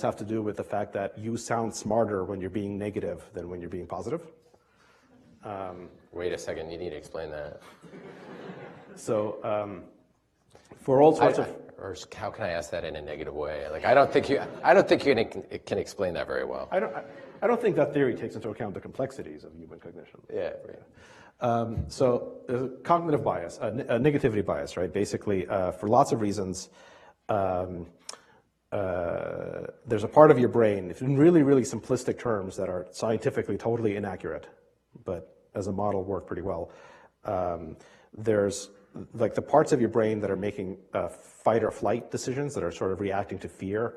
have to do with the fact that you sound smarter when you're being negative than when you're being positive. Wait a second, you need to explain that. So for all sorts of... Or how can I ask that in a negative way? Like, I don't think you can explain that very well. I don't think that theory takes into account the complexities of human cognition. Yeah, right. So there's a cognitive bias, a negativity bias, right? Basically, for lots of reasons, there's a part of your brain, in really, really simplistic terms that are scientifically totally inaccurate, but as a model work pretty well. There's like the parts of your brain that are making fight or flight decisions, that are sort of reacting to fear,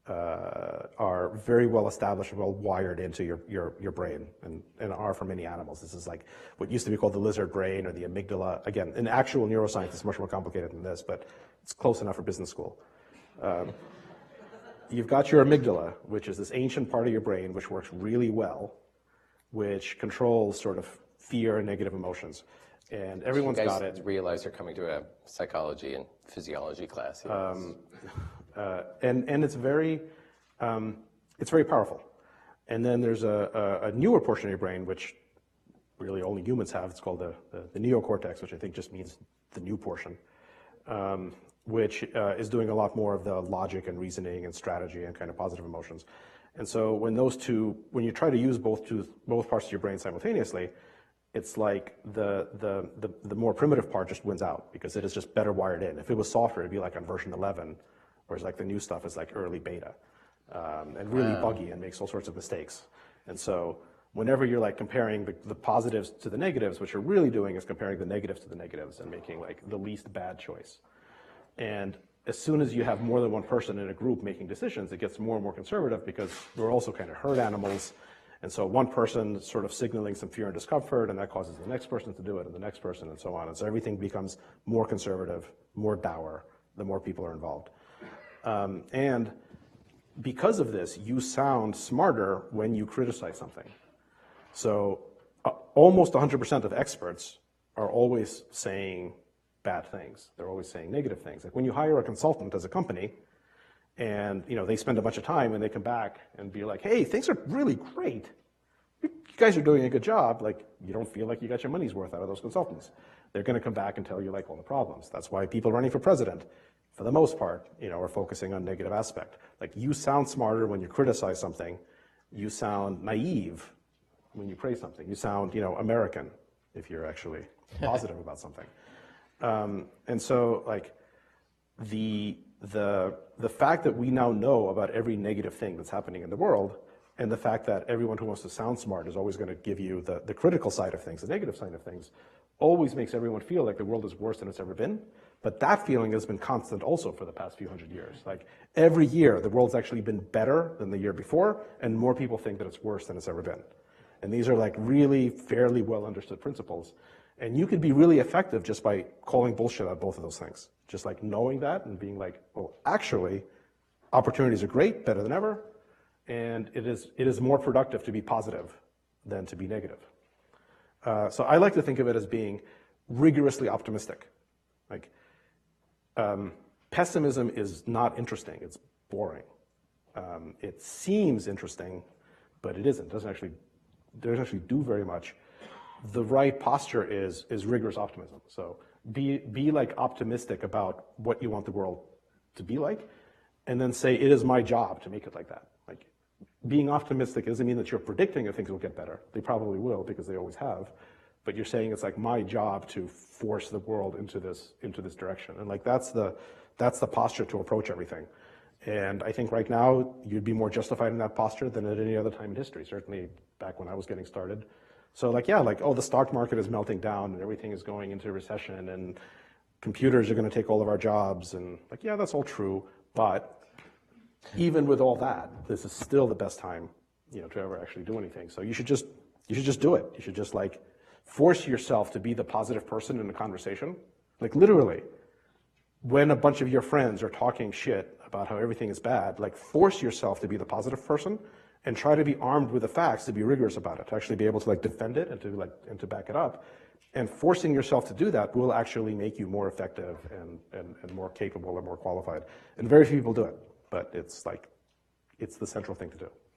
are very well established and well wired into your brain, and are for many animals. This is like what used to be called the lizard brain or the amygdala. Again, in actual neuroscience, it's much more complicated than this, but it's close enough for business school. You've got your amygdala, which is this ancient part of your brain which works really well, which controls sort of fear and negative emotions. And everyone's got it. You guys realize you're coming to a psychology and physiology class. And it's very powerful. And then there's a newer portion of your brain, which really only humans have. It's called the neocortex, which I think just means the new portion, which is doing a lot more of the logic and reasoning and strategy and kind of positive emotions. And so when you try to use both parts of your brain simultaneously, it's like the more primitive part just wins out because it is just better wired in. If it was software, it'd be like on version 11, whereas like the new stuff is like early beta, and really buggy and makes all sorts of mistakes. And so whenever you're like comparing the positives to the negatives, what you're really doing is comparing the negatives to the negatives and making like the least bad choice. And as soon as you have more than one person in a group making decisions, it gets more and more conservative because we're also kind of herd animals. And so one person sort of signaling some fear and discomfort, and that causes the next person to do it, and the next person, and so on. And so everything becomes more conservative, more dour, the more people are involved. And because of this, you sound smarter when you criticize something. So almost 100% of experts are always saying bad things. They're always saying negative things. Like when you hire a consultant as a company, and they spend a bunch of time and they come back and be like, hey, things are really great. You guys are doing a good job. Like, you don't feel like you got your money's worth out of those consultants. They're going to come back and tell you like all the problems. That's why people running for president, for the most part, are focusing on negative aspect. Like, you sound smarter when you criticize something. You sound naive when you praise something. You sound, American if you're actually positive about something. And so like the fact that we now know about every negative thing that's happening in the world, and the fact that everyone who wants to sound smart is always going to give you the critical side of things, the negative side of things, always makes everyone feel like the world is worse than it's ever been. But that feeling has been constant also for the past few hundred years. Like every year, the world's actually been better than the year before, and more people think that it's worse than it's ever been. And these are like really fairly well understood principles. And you could be really effective just by calling bullshit on both of those things. Just like knowing that and being like, well, actually, opportunities are great, better than ever, and it is more productive to be positive than to be negative. So I like to think of it as being rigorously optimistic. Like, pessimism is not interesting, it's boring. It seems interesting, but it isn't. It doesn't actually do very much. The right posture is rigorous optimism. So be like optimistic about what you want the world to be like, and then say, it is my job to make it like that. Like, being optimistic doesn't mean that you're predicting that things will get better. They probably will, because they always have. But you're saying it's like my job to force the world into this direction. And like that's the posture to approach everything. And I think right now you'd be more justified in that posture than at any other time in history, certainly back when I was getting started. So like, yeah, like, oh, the stock market is melting down and everything is going into recession and computers are going to take all of our jobs, and like, yeah, that's all true. But even with all that, this is still the best time, to ever actually do anything. So you should just do it. You should just like force yourself to be the positive person in the conversation. Like literally, when a bunch of your friends are talking shit about how everything is bad, like force yourself to be the positive person. And try to be armed with the facts to be rigorous about it, to actually be able to like defend it and to back it up. And forcing yourself to do that will actually make you more effective and more capable and more qualified. And very few people do it. but it's the central thing to do.